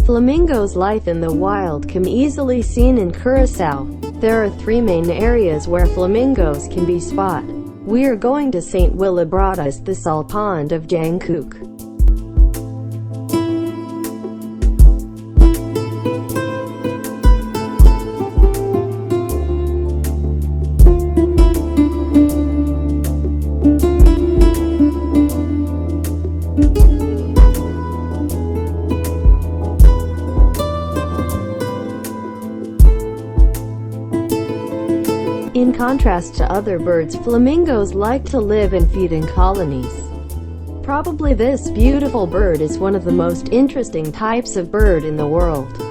Flamingos' life in the wild can be easily seen in Curaçao. There are three main areas where flamingos can be spotted. We are going to Sint Willibrordus, the salt pond of Jangkok. In contrast to other birds, flamingos like to live and feed in colonies. Probably this beautiful bird is one of the most interesting types of bird in the world.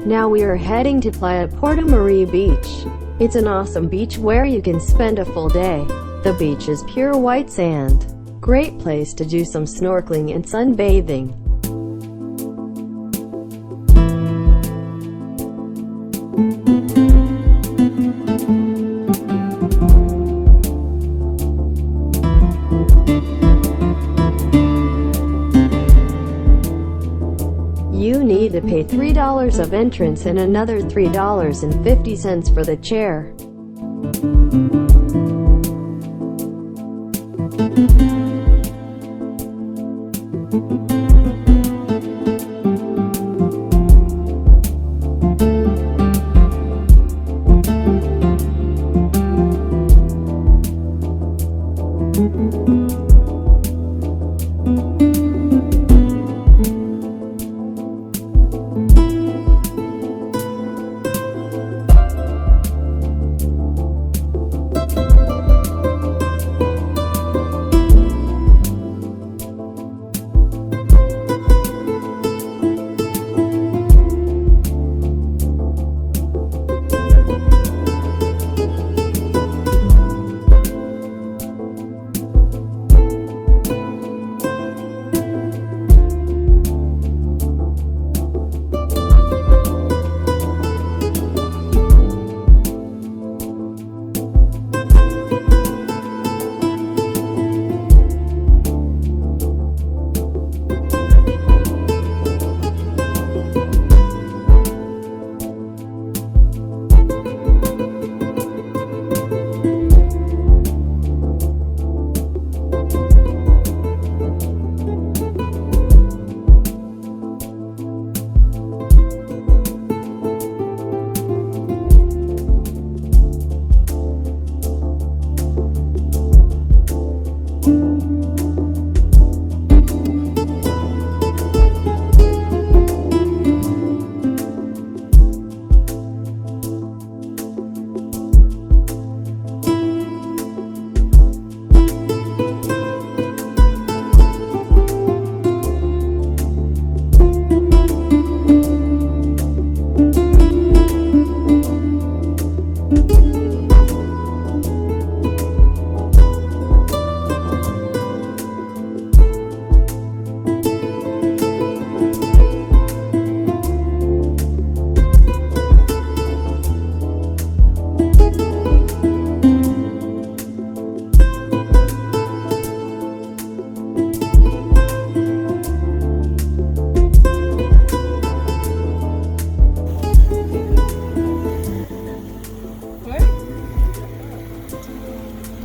Now we are heading to Playa Porto Marie beach. It's an awesome beach where you can spend a full day. The beach is pure white sand. Great place to do some snorkeling and sunbathing. You need to pay $3 of entrance and another $3.50 for the chair.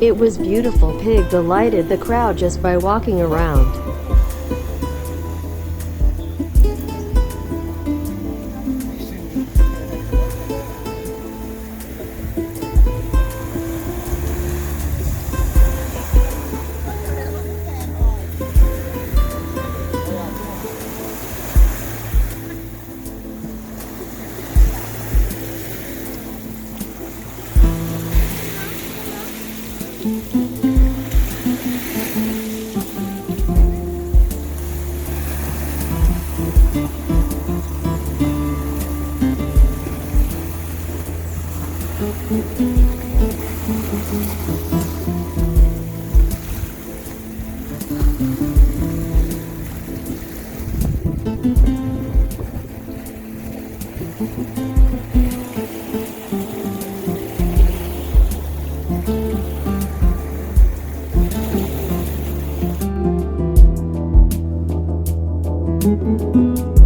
It was beautiful. Pig delighted the crowd just by walking around. you.